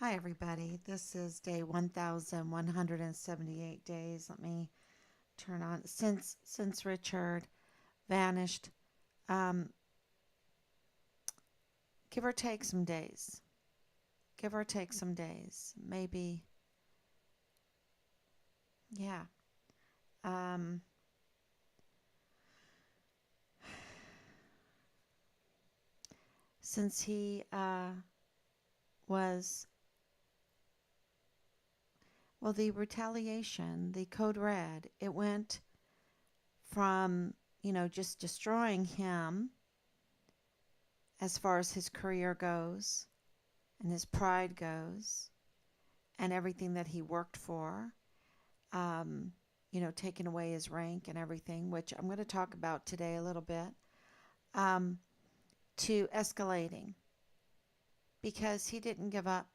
Hi, everybody. This is day 1178 days. Let me turn on since Richard vanished. Um, give or take some days. Give or take some days. Maybe, yeah. Um, since he was, well, the retaliation, the code red, it went from, just destroying him as far as his career goes and his pride goes and everything that he worked for, um, taking away his rank and everything, which I'm going to talk about today a little bit, um, to escalating because he didn't give up,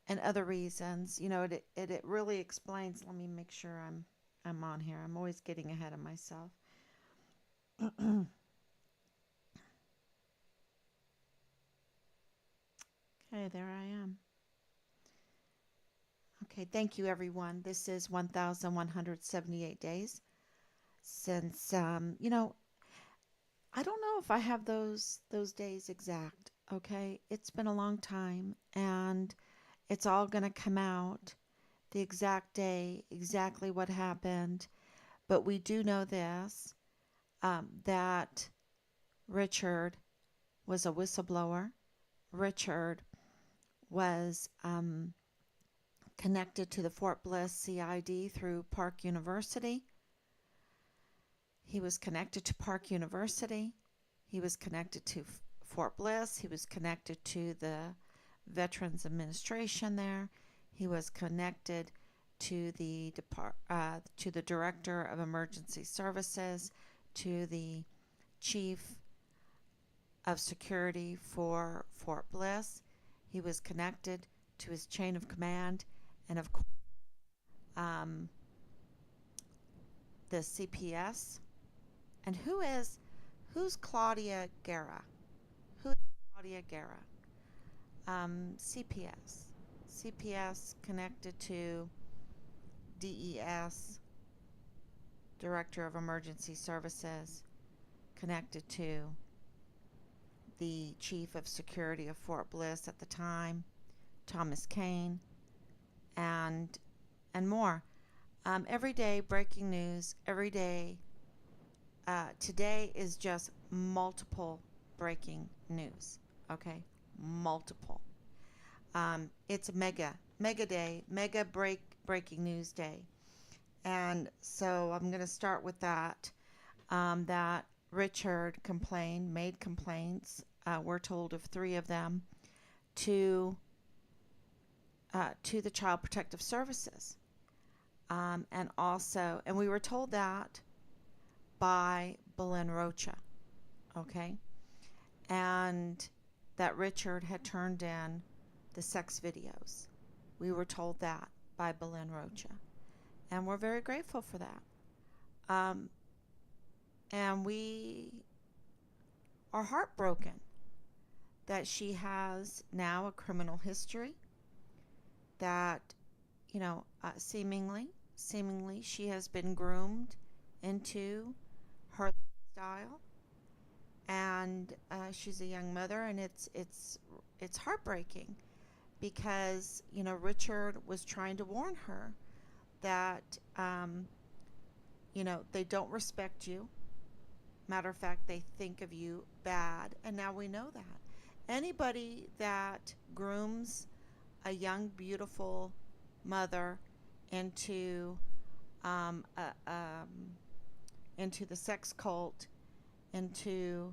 and other reasons. It really explains. Let me make sure I'm on here. I'm always getting ahead of myself. Okay, there I am. Okay, thank you, everyone. This is 1,178 days since, I don't know if I have those days exact. Okay, it's been a long time, and it's all going to come out the exact day, exactly what happened. But we do know this, that Richard was a whistleblower. Richard was connected to the Fort Bliss CID through Park University. He was connected to Park University. He was connected to Fort Bliss. He was connected to the Veterans Administration there. He was connected to the Director of Emergency Services, to the Chief of Security for Fort Bliss. He was connected to his chain of command, and of course, um, the CPS. And who's Claudia Guerra? Who is Claudia Guerra? CPS. CPS connected to DES, Director of Emergency Services, connected to the Chief of Security of Fort Bliss at the time, Thomas Kane, and more. Every day, breaking news. Every day. Today is just multiple breaking news. Okay, multiple. It's a mega day, breaking news day. And so I'm going to start with that. That Richard made complaints. We're told of three of them to the Child Protective Services, and we were told that by Belen Rocha, okay, and that Richard had turned in the sex videos. We were told that by Belen Rocha, and we're very grateful for that. Um, and we are heartbroken that she has now a criminal history, that, seemingly she has been groomed into her style, and she's a young mother, and it's heartbreaking because Richard was trying to warn her that they don't respect you. Matter of fact, they think of you bad, and now we know that anybody that grooms a young, beautiful mother into um, a, um, into the sex cult, into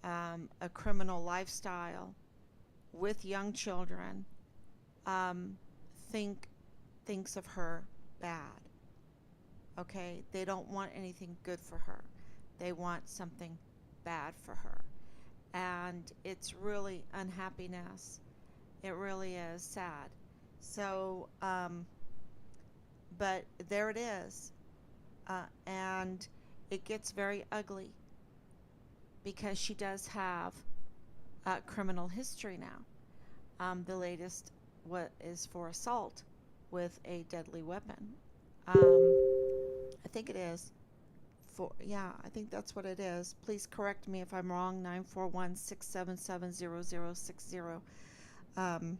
a criminal lifestyle with young children, um, think thinks of her bad. Okay, they don't want anything good for her. They want something bad for her, and it's really unhappiness. It really is sad. So, but there it is, and it gets very ugly because she does have criminal history now. The latest what is for assault with a deadly weapon. I think it is. Yeah, I think that's what it is. Please correct me if I'm wrong. 941-677-0060. Um,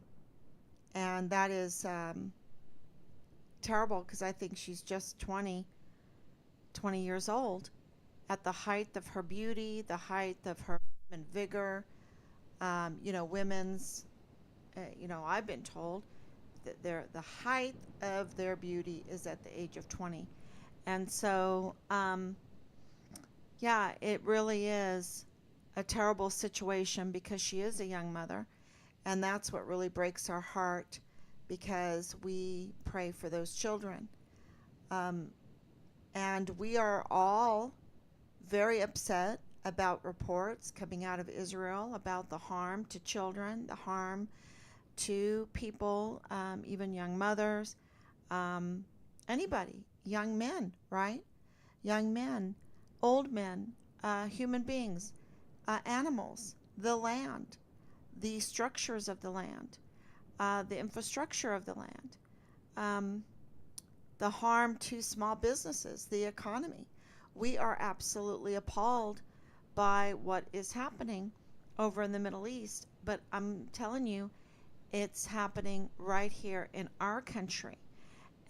and that is terrible because I think she's just 20 years old, at the height of her beauty, the height of her vigor. Women's, I've been told that the height of their beauty is at the age of 20. And so, yeah, it really is a terrible situation because she is a young mother. And that's what really breaks our heart, because we pray for those children. Um, and we are all very upset about reports coming out of Israel about the harm to children, the harm to people, even young mothers, anybody, young men, right? Young men, old men, human beings, animals, the land, the structures of the land, the infrastructure of the land, the harm to small businesses, the economy. We are absolutely appalled by what is happening over in the Middle East. But I'm telling you, it's happening right here in our country.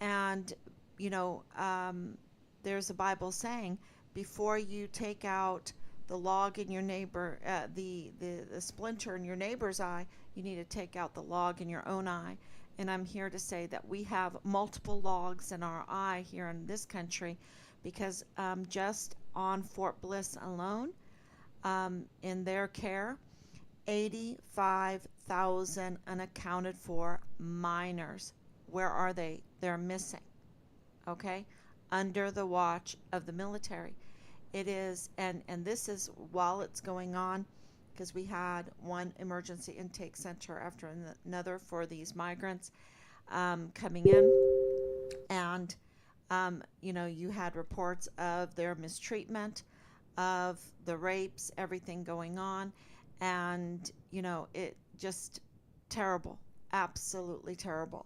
And, there's a Bible saying, before you take out the log in your neighbor, the splinter in your neighbor's eye, you need to take out the log in your own eye. And I'm here to say that we have multiple logs in our eye here in this country, because just on Fort Bliss alone, in their care, 85,000 unaccounted for minors. Where are they? They're missing. Okay? Under the watch of the military. It is, and this is while it's going on, because we had one emergency intake center after another for these migrants coming in. And you had reports of their mistreatment, of the rapes, everything going on. And, it just terrible, absolutely terrible.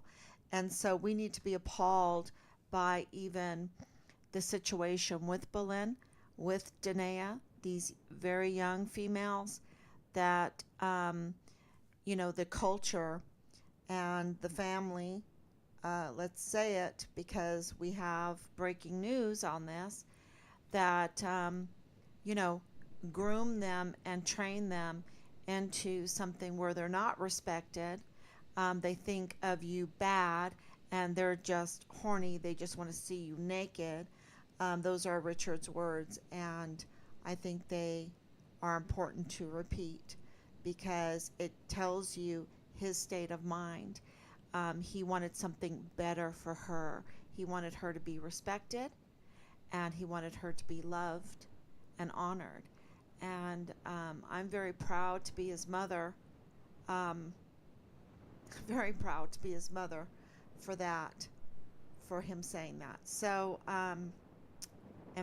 And so we need to be appalled by even the situation with Belen, with Dannia, these very young females that, the culture and the family, let's say it because we have breaking news on this, that, groom them and train them into something where they're not respected. They think of you bad, and they're just horny. They just want to see you naked. Those are Richard's words, and I think they are important to repeat because it tells you his state of mind. He wanted something better for her. He wanted her to be respected, and he wanted her to be loved and honored. And I'm very proud to be his mother. Very proud to be his mother for that, for him saying that. So, and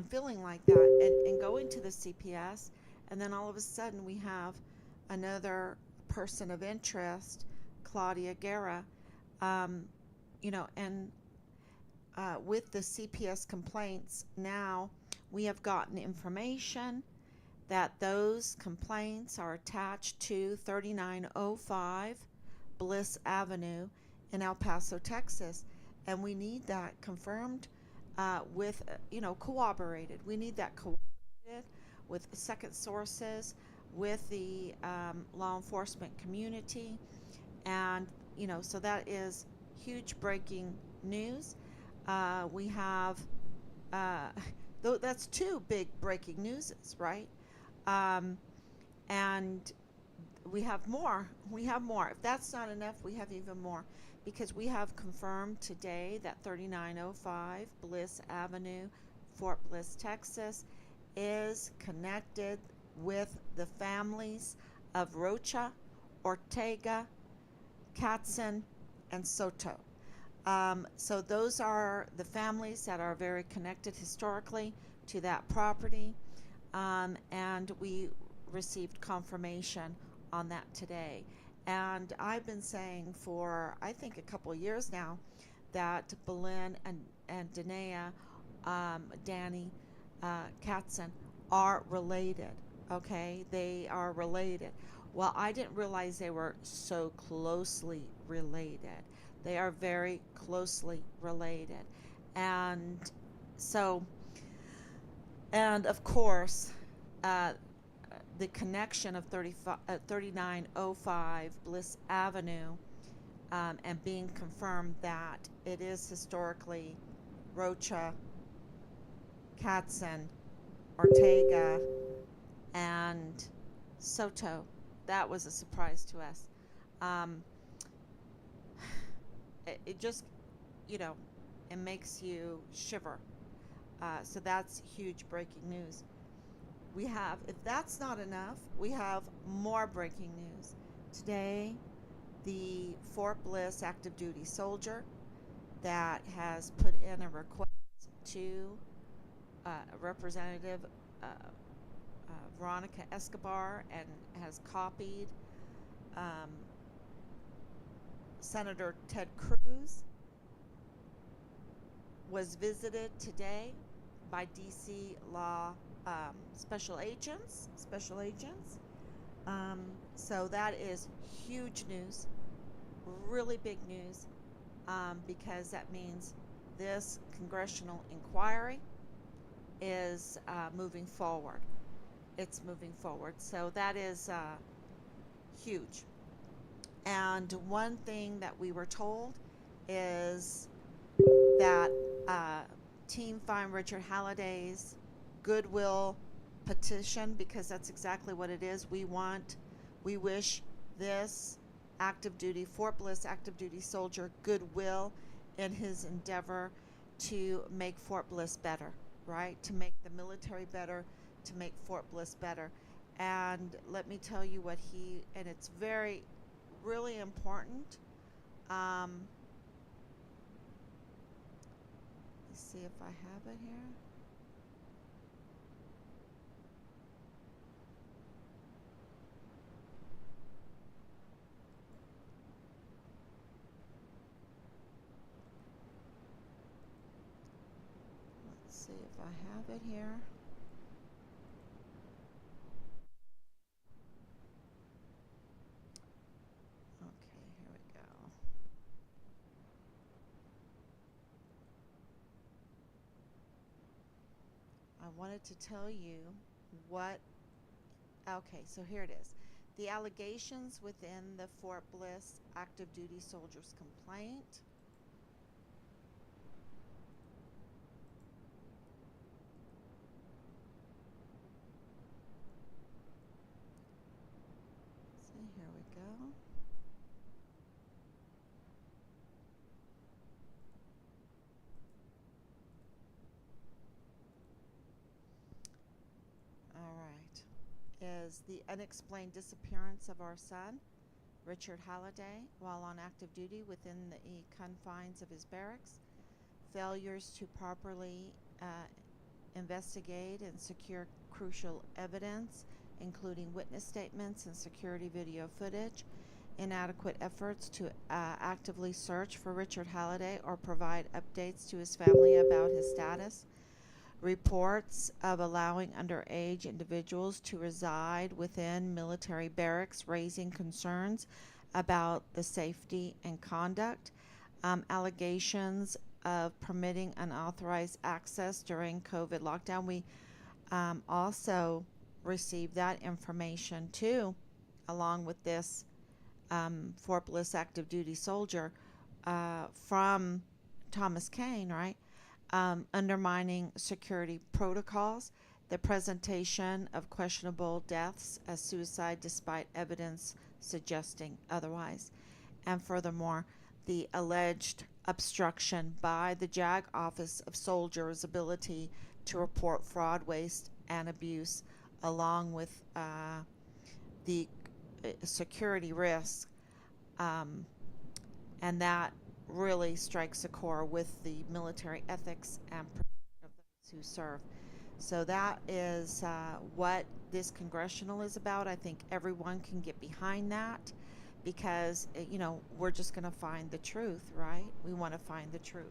feeling like that, and going to the CPS, and then all of a sudden we have another person of interest, Claudia Guerra, and with the CPS complaints now, we have gotten information that those complaints are attached to 3905 Bliss Avenue in El Paso, Texas, and we need that confirmed with, corroborated. We need that corroborated with second sources, with the law enforcement community, and, so that is huge breaking news. We have, that's two big breaking newses, right? And we have more. We have more. If that's not enough, we have even more, because we have confirmed today that 3905 Bliss Avenue, Fort Bliss, Texas, is connected with the families of Rocha, Ortega, Katzen, and Soto. So those are the families that are very connected historically to that property. And we received confirmation on that today. And I've been saying for, I think, a couple of years now that Belen and Dannia, Danny, Katzen are related. Okay, they are related. Well, I didn't realize they were so closely related. They are very closely related. And so, and of course, uh, the connection of 3905 Bliss Avenue, and being confirmed that it is historically Rocha, Katzen, Ortega, and Soto. That was a surprise to us. Um, it just, you know, it makes you shiver. So that's huge breaking news. We have, if that's not enough, we have more breaking news. Today, the Fort Bliss active duty soldier that has put in a request to Representative Veronica Escobar and has copied um, Senator Ted Cruz, was visited today by DC law special agents. So that is huge news, really big news, because that means this congressional inquiry is moving forward. It's moving forward. So that is huge. And one thing that we were told is that Team Find Richard Halliday's goodwill petition, because that's exactly what it is. We wish this active duty, Fort Bliss active duty soldier goodwill in his endeavor to make Fort Bliss better, right? To make the military better, to make Fort Bliss better. And let me tell you what and it's very, really important. Let's see if I have it here. Let's see if I have it here. Okay, here we go. I wanted to tell you what, okay, so here it is. The allegations within the Fort Bliss active duty soldiers complaint. See, here we go. All right. Is the unexplained disappearance of our son, Richard Halliday, while on active duty within the confines of his barracks, failures to properly investigate and secure crucial evidence, including witness statements and security video footage, inadequate efforts to actively search for Richard Halliday or provide updates to his family about his status, reports of allowing underage individuals to reside within military barracks, raising concerns about the safety and conduct, allegations of permitting unauthorized access during COVID lockdown. We also received that information too, along with this Fort Bliss active duty soldier from Thomas Kane, right? Undermining security protocols, the presentation of questionable deaths as suicide despite evidence suggesting otherwise, and furthermore, the alleged obstruction by the JAG Office of Soldiers' ability to report fraud, waste, and abuse, along with the security risks, and that really strikes a core with the military ethics and protection of those who serve. So that is what this congressional is about. I think everyone can get behind that because, we're just going to find the truth, right? We want to find the truth.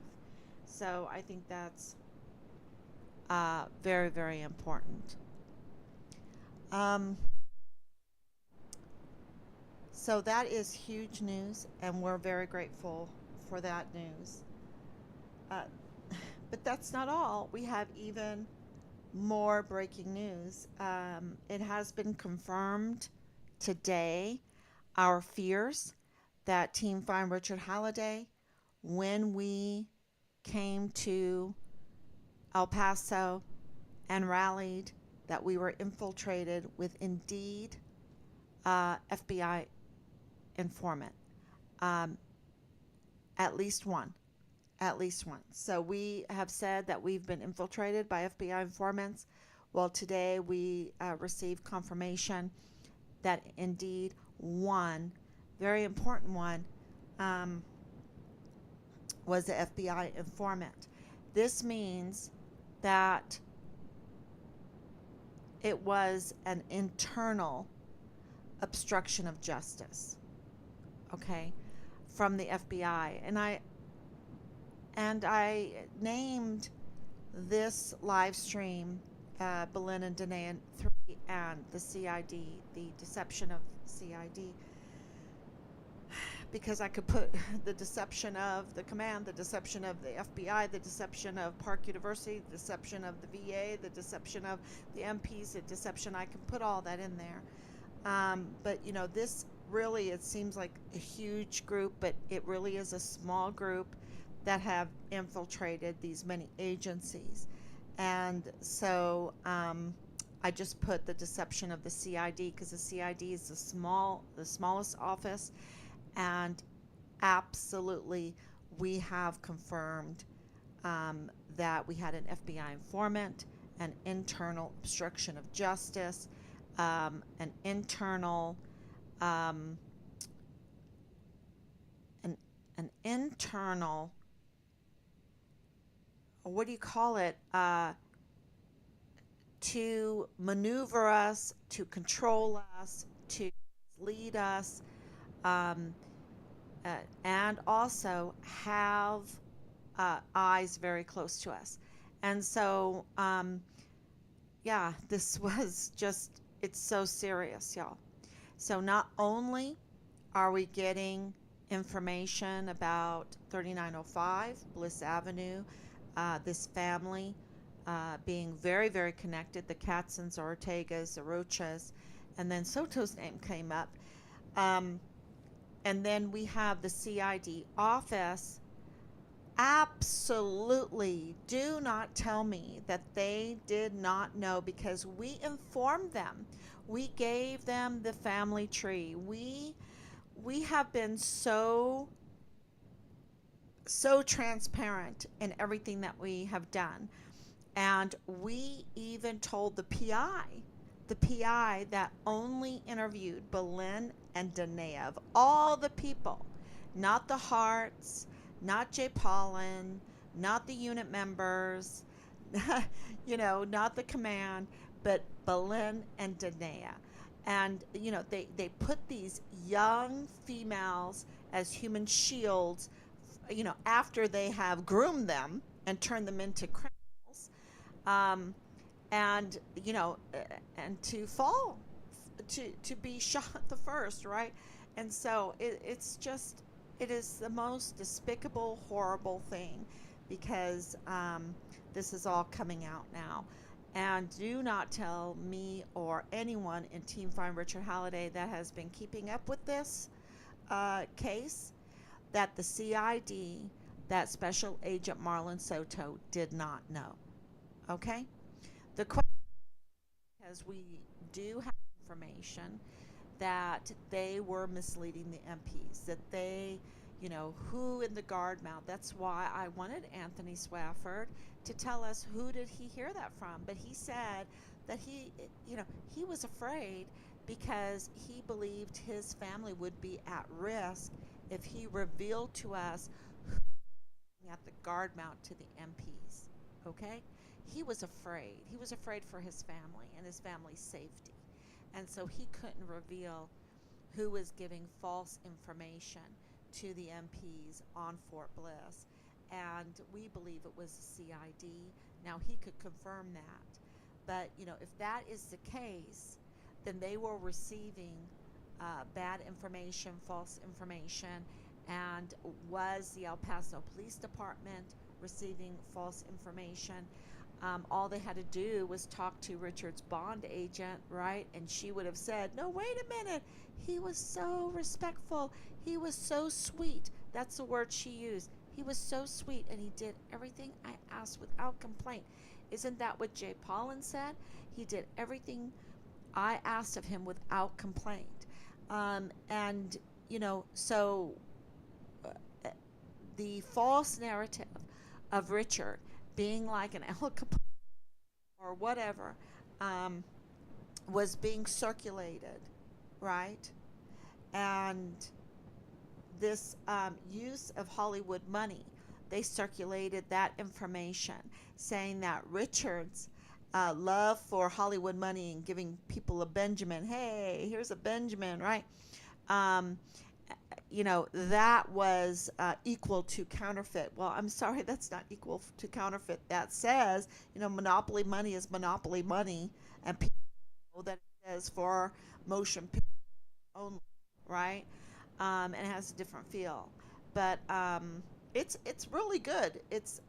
So I think that's very, very important. Um, so that is huge news, and we're very grateful for that news. Uh, but that's not all. We have even more breaking news. It has been confirmed today, our fears that Team Find Richard Halliday, when we came to El Paso and rallied, that we were infiltrated with indeed FBI informant. Um, at least one. At least one. So we have said that we've been infiltrated by FBI informants. Well, today we received confirmation that indeed one, very important one, um, was the FBI informant. This means that it was an internal obstruction of justice, okay, from the FBI. And I named this live stream Belen and Dannia 3 and the CID, the deception of CID, because I could put the deception of the command, the deception of the FBI, the deception of Park University, the deception of the VA, the deception of the MPs, the deception. I can put all that in there. But this really, it seems like a huge group, but it really is a small group that have infiltrated these many agencies. And so I just put the deception of the CID, because the CID is the smallest office. And absolutely, we have confirmed that we had an FBI informant, an internal obstruction of justice, an internal um, an internal, what do you call it, to maneuver us, to control us, to lead us, um, and also have eyes very close to us. And so, yeah, this was just, it's so serious, y'all. So not only are we getting information about 3905 Bliss Avenue, this family being very, very connected, the Katzens, Ortegas, the Rochas, and then Soto's name came up. And then we have the CID office. Absolutely do not tell me that they did not know, because we informed them. We gave them the family tree. We have been so transparent in everything that we have done. And we even told the PI that only interviewed Belen and Dannia, of all the people, not the Hearts, not Jay Paulin, not the unit members, not the command, but Belen and Dannia. And, they put these young females as human shields, after they have groomed them and turned them into criminals. Um, and and to fall, to be shot the first, right? And so it is the most despicable, horrible thing, because this is all coming out now. And do not tell me or anyone in Team Find Richard Halliday that has been keeping up with this case, that the CID, that Special Agent Marlon Soto, did not know. Okay? The question is, we do have information that they were misleading the MPs, that they, who in the guard mount. That's why I wanted Anthony Swafford to tell us who did he hear that from. But he said that he was afraid, because he believed his family would be at risk if he revealed to us who at the guard mount to the MPs. Okay? He was afraid. He was afraid for his family and his family's safety. And so he couldn't reveal who was giving false information to the MPs on Fort Bliss. And we believe it was the CID. Now, he could confirm that. But, if that is the case, then they were receiving bad information, false information. And was the El Paso Police Department receiving false information? All they had to do was talk to Richard's bond agent, right? And she would have said, no, wait a minute. He was so respectful. He was so sweet. That's the word she used. He was so sweet, and he did everything I asked without complaint. Isn't that what Jay Paulin said? He did everything I asked of him without complaint. And, so the false narrative of Richard being like an El Capone or whatever was being circulated, right? And this use of Hollywood money, they circulated that information saying that Richard's love for Hollywood money and giving people a Benjamin, hey, here's a Benjamin, right? Um, that was equal to counterfeit. Well, I'm sorry, that's not equal to counterfeit. That says, monopoly money is monopoly money, and people know that it says for motion picture only, right? And it has a different feel. But it's really good. It's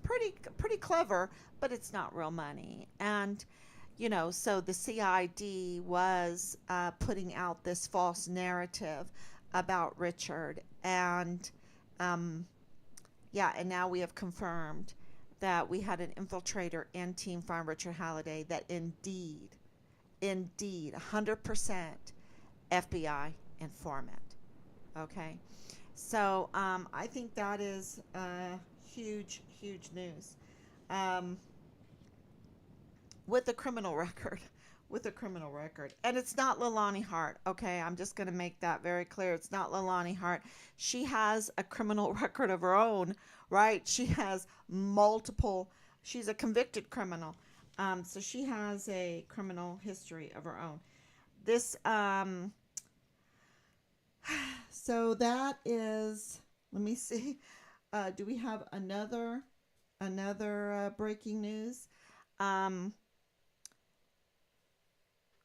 pretty clever, but it's not real money. And so the CID was putting out this false narrative about Richard, and yeah, and now we have confirmed that we had an infiltrator in Team Farm Richard Halliday that indeed 100% FBI informant. Okay, so I think that is huge news. Um, with a criminal record. With a criminal record. And it's not Leilani Hart, okay? I'm just going to make that very clear. It's not Leilani Hart. She has a criminal record of her own, right? She has she's a convicted criminal. So she has a criminal history of her own. This, so that is, let me see. Do we have another breaking news?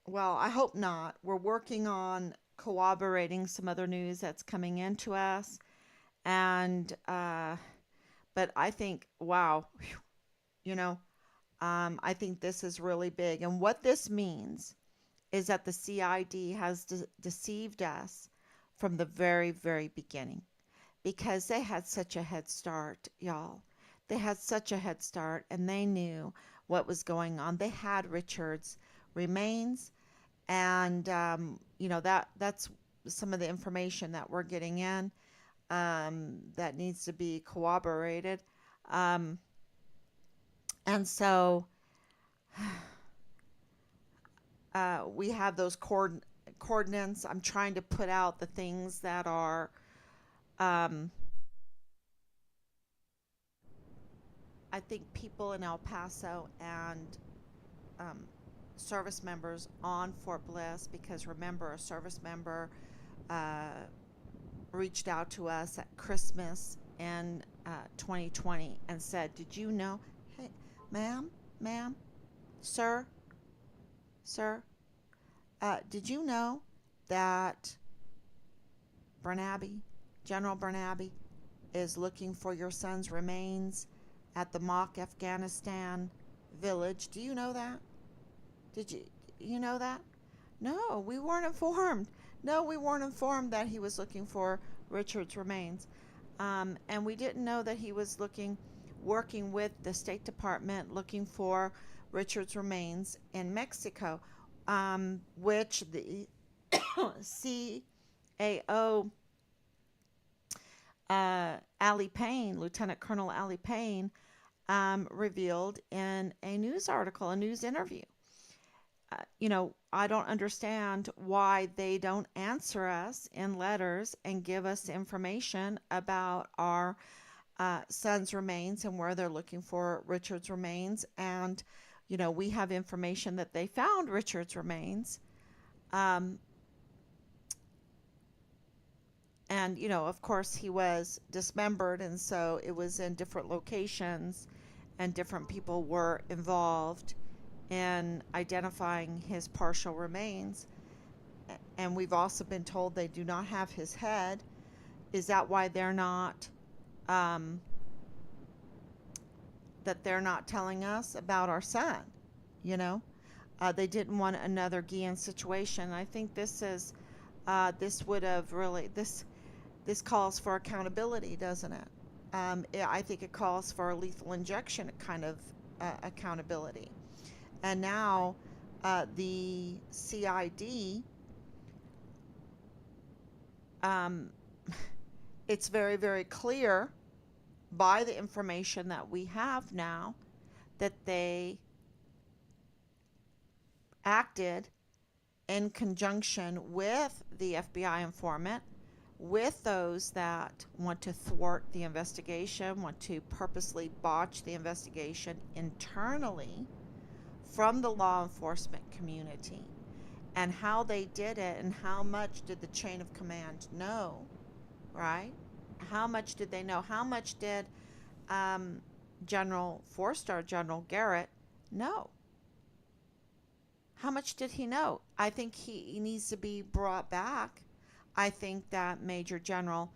Well, I hope not. We're working on corroborating some other news that's coming into us. And, but I think, wow, I think this is really big. And what this means is that the CID has deceived us from the very, very beginning, because they had such a head start, y'all. They had such a head start, and they knew what was going on. They had Richard's remains, and that's some of the information that we're getting in that needs to be corroborated. And so we have those coordinates. I'm trying to put out the things that are I think people in El Paso and service members on Fort Bliss, because remember, a service member reached out to us at Christmas in 2020 and said, did you know, hey, ma'am, sir, did you know that General Bernabe is looking for your son's remains at the mock Afghanistan village? Do you know that? Did you know that? No, we weren't informed. No, we weren't informed that he was looking for Richard's remains. And we didn't know that he was working with the State Department looking for Richard's remains in Mexico, which the CAO, Allie Payne, Lieutenant Colonel Allie Payne, revealed in a news article, a news interview. I don't understand why they don't answer us in letters and give us information about our son's remains and where they're looking for Richard's remains. And, we have information that they found Richard's remains. Um, and, of course, he was dismembered, and so it was in different locations, and different people were involved in identifying his partial remains. And we've also been told they do not have his head. Is that why um, they're not telling us about our son? You know, they didn't want another Guillen situation. I think this would have really this calls for accountability, doesn't it? I think it calls for a lethal injection kind of accountability. And now the CID, um, it's very, very clear by the information that we have now that they acted in conjunction with the FBI informant, with those that want to thwart the investigation, want to purposely botch the investigation internally from the law enforcement community. And how they did it, and how much did the chain of command know, right? How much did they know? How much did um, General 4-star General Garrett know? How much did he know? I think he needs to be brought back. I think that Major General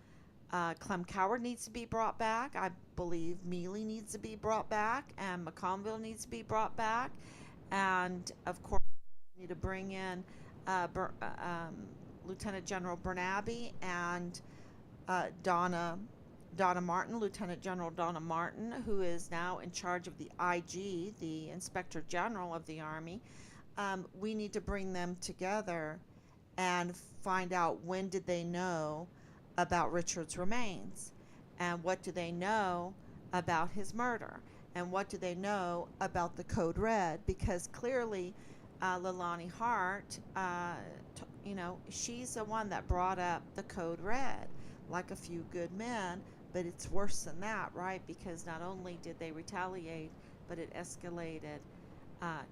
Clem Coward needs to be brought back. I believe Mealy needs to be brought back, and McConville needs to be brought back. And of course, we need to bring in Lieutenant General Bernabe and Donna Martin, Lieutenant General Donna Martin, who is now in charge of the IG, the Inspector General of the Army. We need to bring them together and find out, when did they know about Richard's remains, and what do they know about his murder, and what do they know about the Code Red, because clearly Leilani Hart, she's the one that brought up the Code Red, like a few good men, but it's worse than that, right? Because not only did they retaliate, but it escalated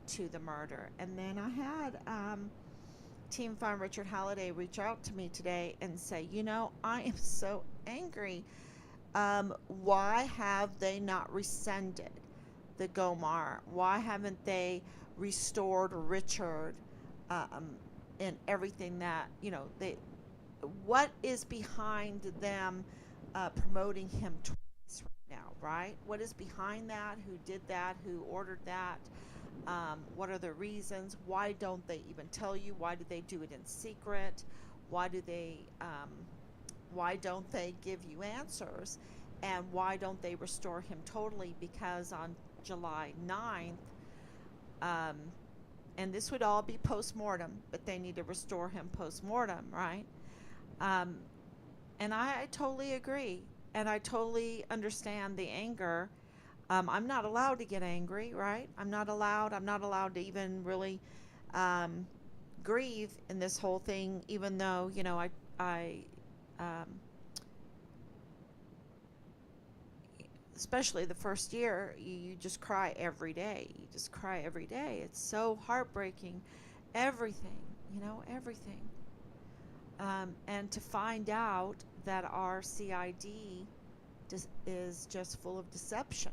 to the murder. And then I had Team Fund Richard Halliday reach out to me today and say, I am so angry. Why have they not rescinded the Gomar? Why haven't they restored Richard and everything that, what is behind them promoting him twice right now, right? What is behind that? Who did that? Who ordered that? What are the reasons? Why don't they even tell you? Why do they do it in secret? Why don't they give you answers? And why don't they restore him totally? Because on July 9th, and this would all be post-mortem, but they need to restore him post-mortem, right? And I totally agree. And I totally understand the anger. I'm not allowed to get angry, right? I'm not allowed to even really grieve in this whole thing, even though, I especially the first year, you just cry every day. You just cry every day. It's so heartbreaking. Everything, everything. And to find out that our CID is just full of deception.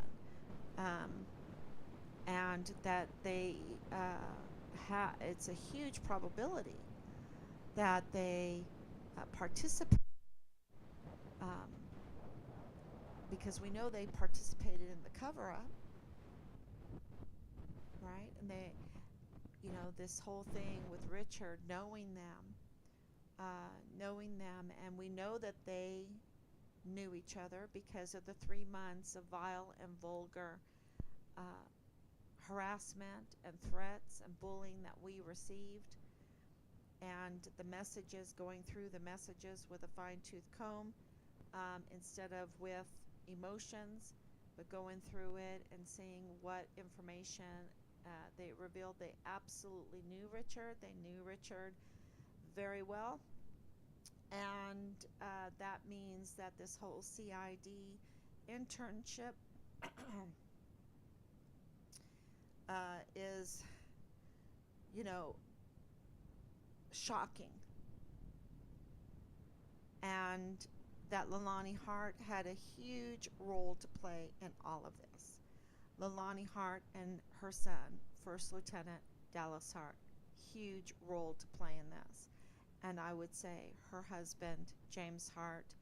And that they it's a huge probability that they participate, um, because we know they participated in the cover-up, right? And they, this whole thing with Richard, knowing them, and we know that they knew each other because of the 3 months of vile and vulgar harassment and threats and bullying that we received, and the messages, going through the messages with a fine-tooth comb, instead of with emotions, but going through it and seeing what information they revealed. They absolutely knew Richard. They knew Richard very well. And that means that this whole CID internship is, shocking. And that Leilani Hart had a huge role to play in all of this. Leilani Hart and her son, First Lieutenant Dallas Hart, huge role to play in this. And I would say her husband, James Hart,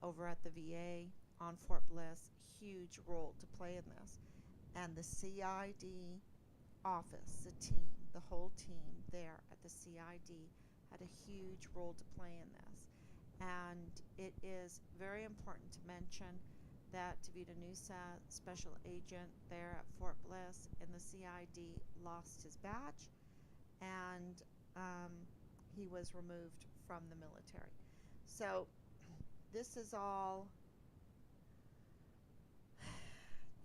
over at the VA on Fort Bliss, huge role to play in this. And the CID office, the team, the whole team there at the CID had a huge role to play in this. And it is very important to mention that Tavita Nusa, special agent there at Fort Bliss in the CID, lost his badge, and he was removed from the military. So this is all,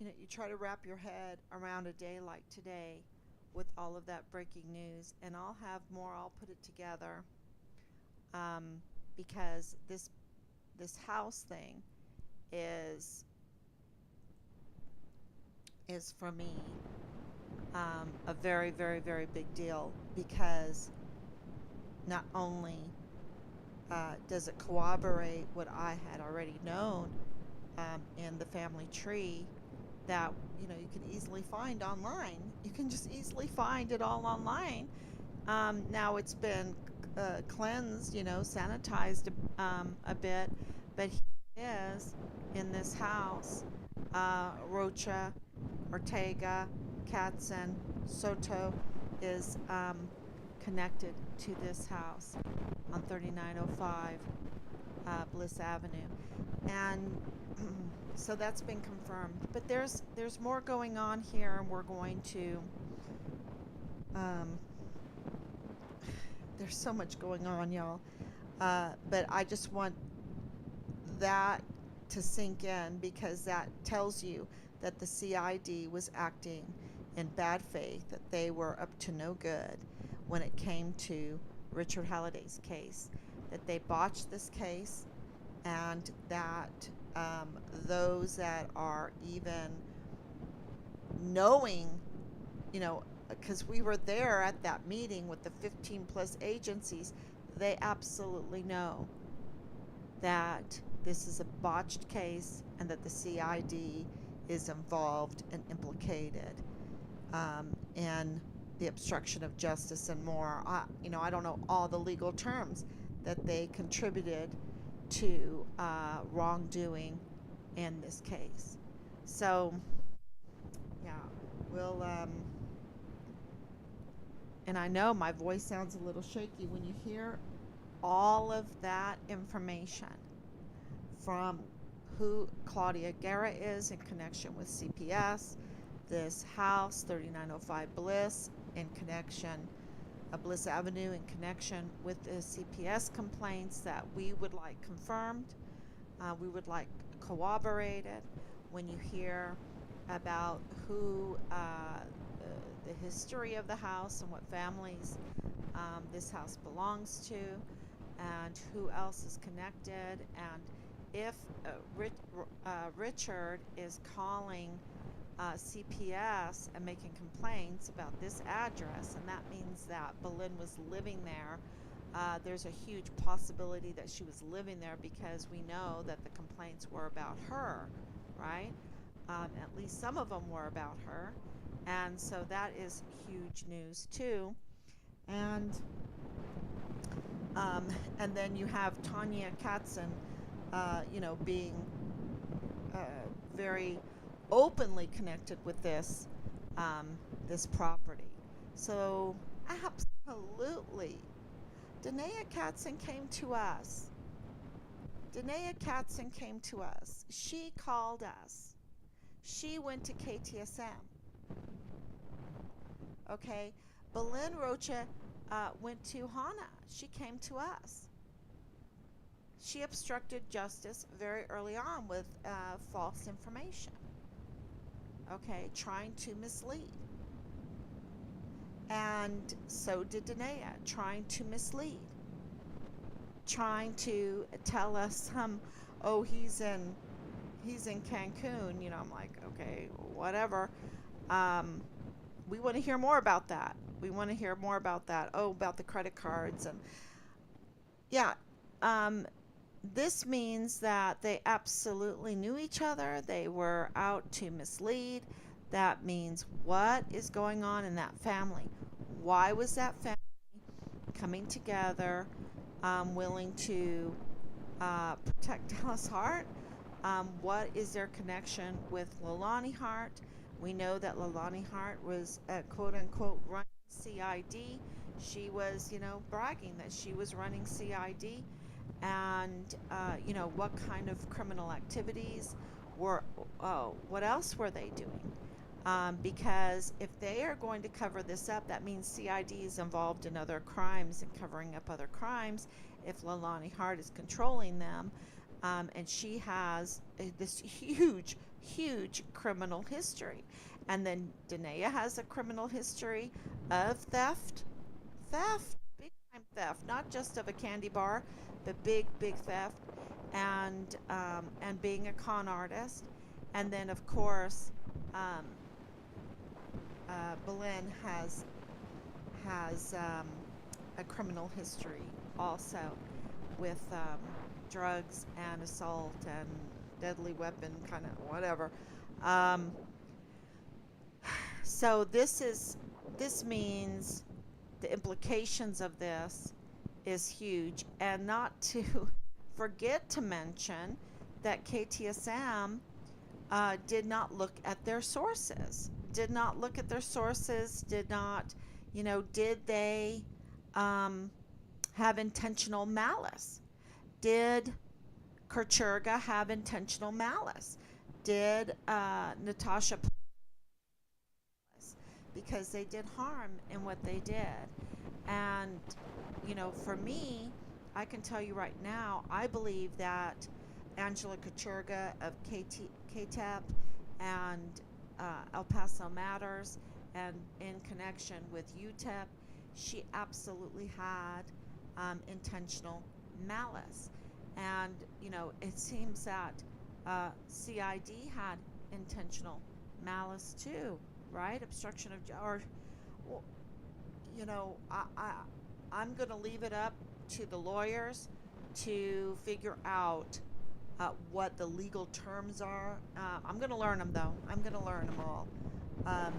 you try to wrap your head around a day like today with all of that breaking news, and I'll have more. I'll put it together because this house thing is for me a very, very, very big deal, because not only does it corroborate what I had already known in the family tree that you can easily find online. You can just easily find it all online. Now it's been cleansed, sanitized a bit, but he is in this house. Rocha, Ortega, Katzen, Soto is connected to this house on 3905 Bliss Avenue, and so that's been confirmed. But there's more going on here, and we're going to there's so much going on, y'all, but I just want that to sink in, because that tells you that the CID was acting in bad faith, that they were up to no good when it came to Richard Halliday's case, that they botched this case, and that those that are even knowing, because we were there at that meeting with the 15 plus agencies, they absolutely know that this is a botched case and that the CID is involved and implicated in the obstruction of justice and more. I don't know all the legal terms that they contributed to wrongdoing in this case. So, yeah, we'll, and I know my voice sounds a little shaky when you hear all of that information from who Claudia Guerra is in connection with CPS, this house, 3905 Bliss, in connection, Bliss Avenue, in connection with the CPS complaints that we would like confirmed, we would like corroborated. When you hear about who the history of the house and what families this house belongs to, and who else is connected, and if Richard is calling CPS and making complaints about this address, and that means that Belen was living there, there's a huge possibility that she was living there, because we know that the complaints were about her, right? At least some of them were about her, and so that is huge news too. And then you have Tanya Katzen, being very openly connected with this property. So absolutely, Dannia Katzen came to us. Dannia Katzen came to us. She called us. She went to KTSM. Okay, Belen Rocha went to Hana. She came to us. She obstructed justice very early on with false information. Okay, trying to mislead. And so did Dannia, trying to mislead. Trying to tell us, he's in Cancun. I'm like, okay, whatever. We want to hear more about that. We want to hear more about that. Oh, about the credit cards. And yeah, um, this means that they absolutely knew each other. They were out to mislead. That means what is going on in that family? Why was that family coming together, willing to protect Dallas Hart? What is their connection with Leilani Hart? We know that Leilani Hart was quote unquote running CID. She was, bragging that she was running CID, and what kind of criminal activities were, what else were they doing? Because if they are going to cover this up, that means CID is involved in other crimes and covering up other crimes. If Leilani Hart is controlling them, and she has this huge, huge criminal history, and then Dannia has a criminal history of theft, big time theft, not just of a candy bar, but big, big theft, and being a con artist, and then of course, um, Belen has a criminal history also with drugs and assault and deadly weapon kind of whatever. Um, so this means the implications of this is huge, and not to forget to mention that KTSM did not look at their sources. Did not look at their sources. Did not, did they um, have intentional malice? Did Kerchurga have intentional malice? Did Natasha, because they did harm in what they did? And, for me, I can tell you right now, I believe that Angela Kachurga of KTEP and El Paso Matters, and in connection with UTEP, she absolutely had intentional malice. And, it seems that CID had intentional malice too, right? Obstruction of, or, well, I'm going to leave it up to the lawyers to figure out what the legal terms are. I'm going to learn them, though. I'm going to learn them all, um,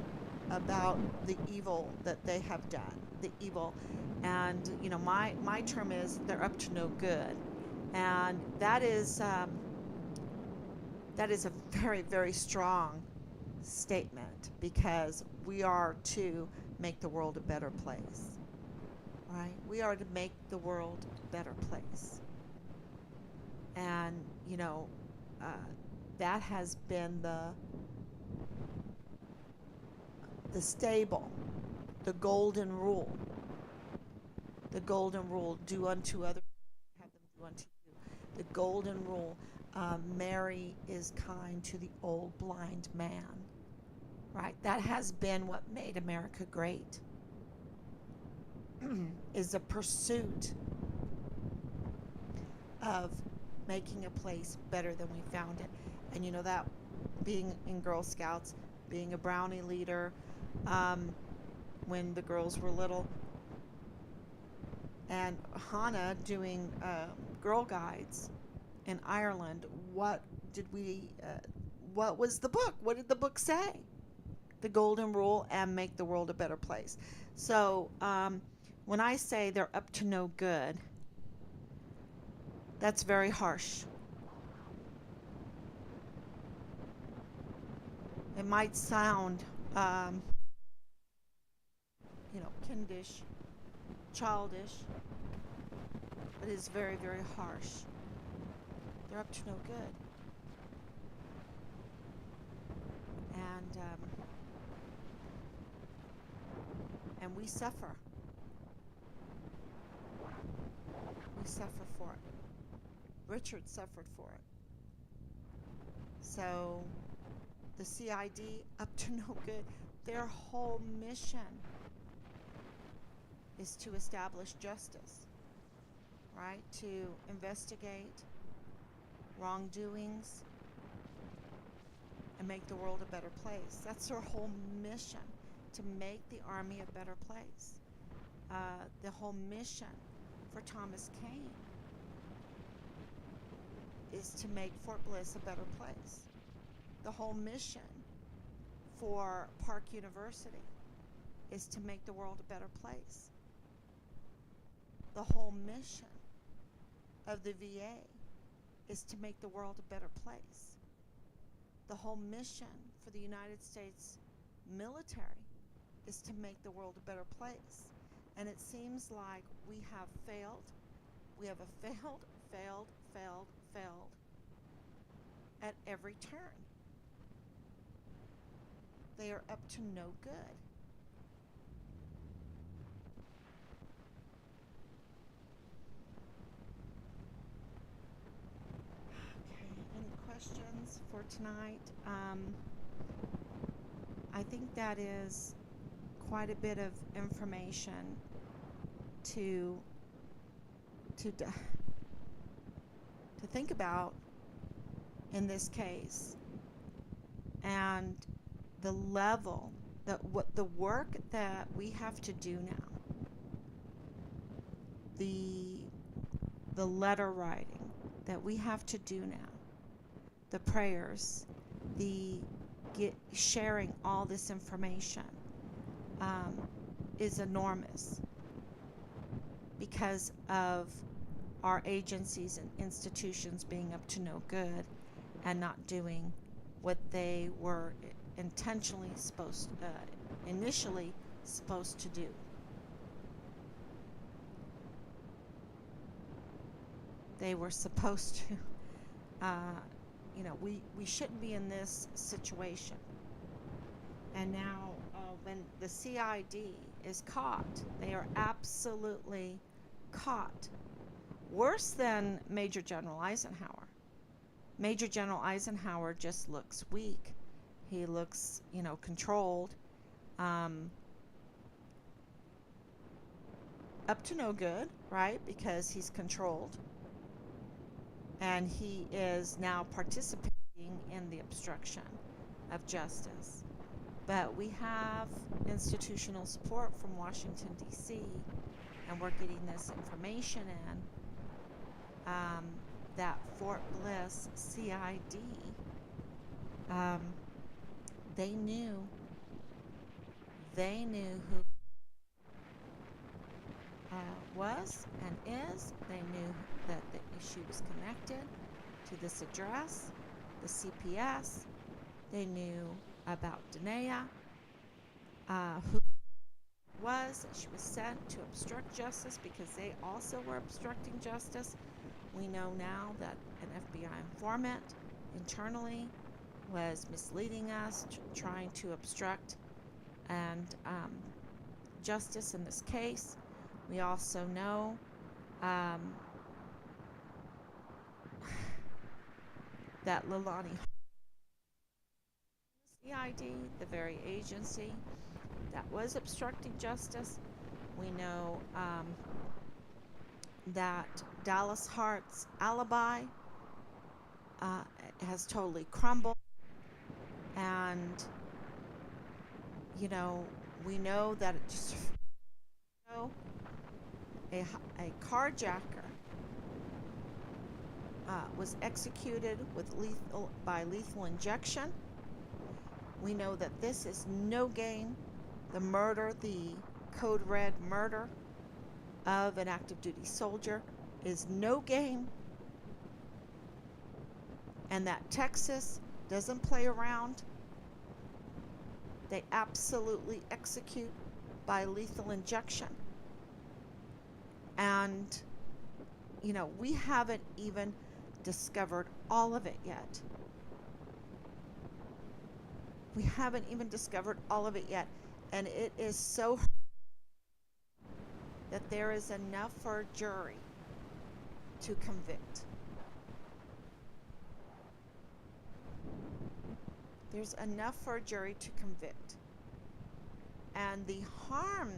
about the evil that they have done, the evil. And, my term is they're up to no good. And that is a very, very strong statement, because we are to make the world a better place, right? We are to make the world a better place. And, uh, that has been the stable, the golden rule. The golden rule: do unto others, have them do unto you. The golden rule: Mary is kind to the old blind man. Right? That has been what made America great. Is a pursuit of making a place better than we found it. And that, being in Girl Scouts, being a brownie leader, when the girls were little, and Hannah doing Girl Guides in Ireland. What was the book? What did the book say? The golden rule: and make the world a better place. So when I say they're up to no good, that's very harsh. It might sound, kindish, childish, but it's very, very harsh. They're up to no good. And we suffer. We suffer for it. Richard suffered for it. So the CID, up to no good. Their whole mission is to establish justice, right? To investigate wrongdoings and make the world a better place. That's their whole mission. to make the Army a better place. The whole mission for Thomas Paine is to make Fort Bliss a better place. The whole mission for Park University is to make the world a better place. The whole mission of the VA is to make the world a better place. The whole mission for the United States military is to make the world a better place. And it seems like we have failed. We have a failed at every turn. They are up to no good. Okay, any questions for tonight? I think that is quite a bit of information to think about in this case, and the level, the work that we have to do now, the letter writing that we have to do now, the prayers, sharing all this information is enormous because of our agencies and institutions being up to no good and not doing what they were initially supposed to do. They were supposed to, we shouldn't be in this situation. And now when the CID is caught, they are absolutely caught. Worse than Major General Eisenhower. Major General Eisenhower just looks weak. He looks, controlled. Up to no good, right? Because he's controlled. And he is now participating in the obstruction of justice. But we have institutional support from Washington, D.C., and we're getting this information in. That Fort Bliss CID, they knew who was and is. They knew that the issue was connected to this address, the CPS. They knew about Dannia, who was. She was sent to obstruct justice because they also were obstructing justice. We know now that an FBI informant internally was misleading us, trying to obstruct justice in this case. We also know that Leilani, CID, the very agency that was obstructing justice. We know that Dallas Hart's alibi has totally crumbled, and we know that it just a carjacker was executed with lethal injection. We know that this is no game. The murder, the code red murder of an active duty soldier is no game, and that Texas doesn't play around. They absolutely execute by lethal injection. And we haven't even discovered all of it yet. We haven't even discovered all of it yet, and it is so that there is enough for a jury to convict. There's enough for a jury to convict. And the harm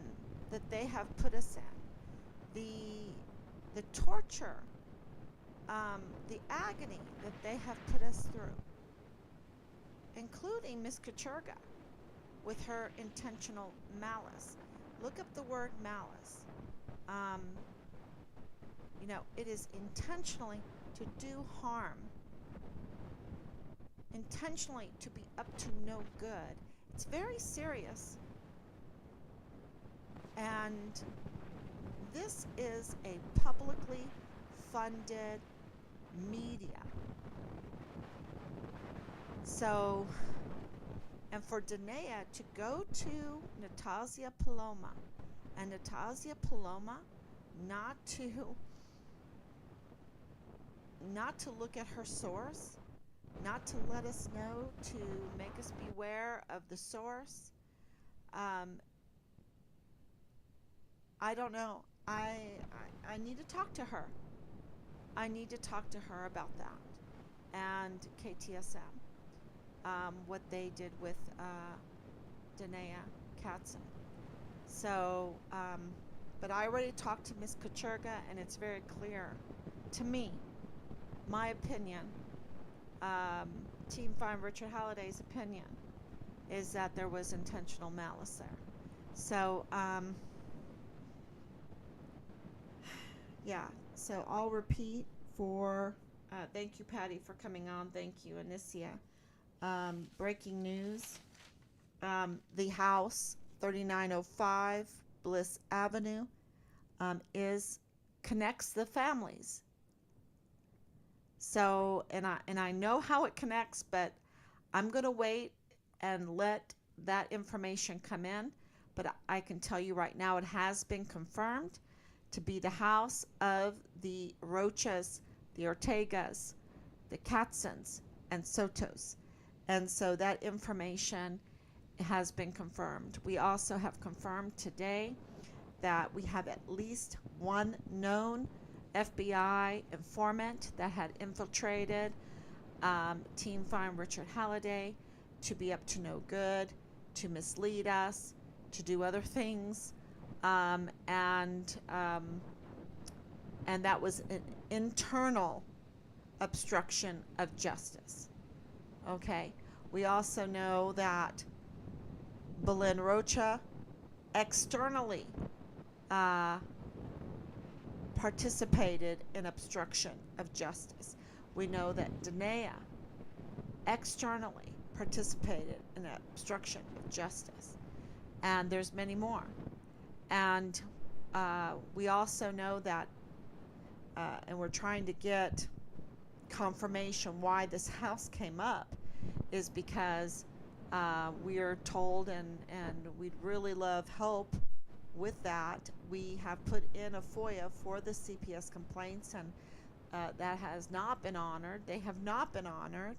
that they have put us in, the torture, the agony that they have put us through, including Miss Kacherga, with her intentional malice. Look up the word malice. Um, it is intentionally to do harm, intentionally to be up to no good. It's very serious. And this is a publicly funded media. So, and for Dannia to go to Nastasia Paloma, and Nastasia Paloma not to look at her source, not to let us know, to make us beware of the source. I don't know. I need to talk to her. I need to talk to her about that. And KTSM, what they did with Dannia Katzen. So, but I already talked to Miss Kacherga, and it's very clear to me, my opinion, Team Fine Richard Halliday's opinion, is that there was intentional malice there. So, yeah, so I'll repeat for, thank you, Patty, for coming on. Thank you, Anicia. Breaking news, the house, 3905 Bliss Avenue, connects the families. So, and I know how it connects, but I'm going to wait and let that information come in. But I can tell you right now, it has been confirmed to be the house of the Rochas, the Ortegas, the Katzens, and Sotos. And so that information has been confirmed. We also have confirmed today that we have at least one known FBI informant that had infiltrated Team Fine Richard Halliday to be up to no good, to mislead us, to do other things, and that was an internal obstruction of justice. Okay. We also know that Belen Rocha externally participated in obstruction of justice. We know that Dannia externally participated in obstruction of justice. And there's many more. And we also know that, and we're trying to get confirmation why this house came up, is because we are told, and we'd really love help with that. We have put in a FOIA for the CPS complaints, and that has not been honored. They have not been honored.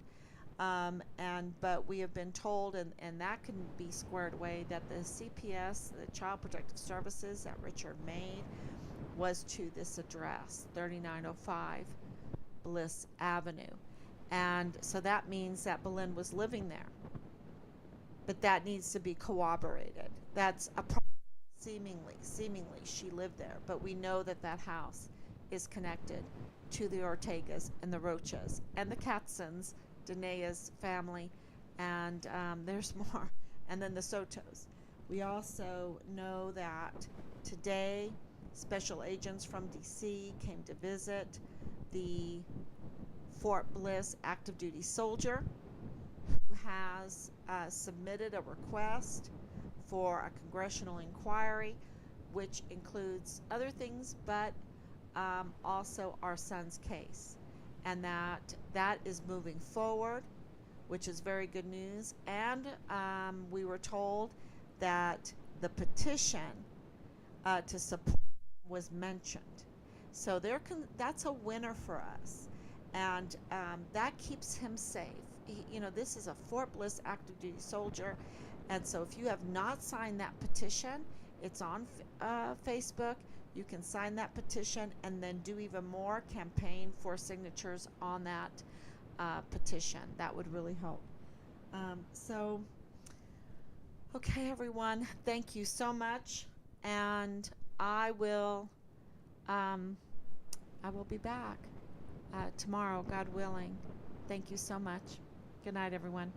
But we have been told, and that can be squared away, that the CPS, the Child Protective Services that Richard made, was to this address, 3905 Bliss Avenue. And so that means that Belen was living there. But that needs to be corroborated. That's a problem. Seemingly she lived there. But we know that that house is connected to the Ortegas and the Rochas and the Katzens, Dannia's family, and there's more, and then the Sotos. We also know that today special agents from DC came to visit the Fort Bliss active duty soldier, who has submitted a request for a congressional inquiry, which includes other things, but also our son's case. And that is moving forward, which is very good news. And we were told that the petition to support was mentioned. So that's a winner for us. And that keeps him safe. This is a Fort Bliss active duty soldier. And so if you have not signed that petition, it's on Facebook. You can sign that petition and then do even more, campaign for signatures on that petition. That would really help. Okay, everyone, thank you so much, and I will be back tomorrow, God willing. Thank you so much. Good night, everyone.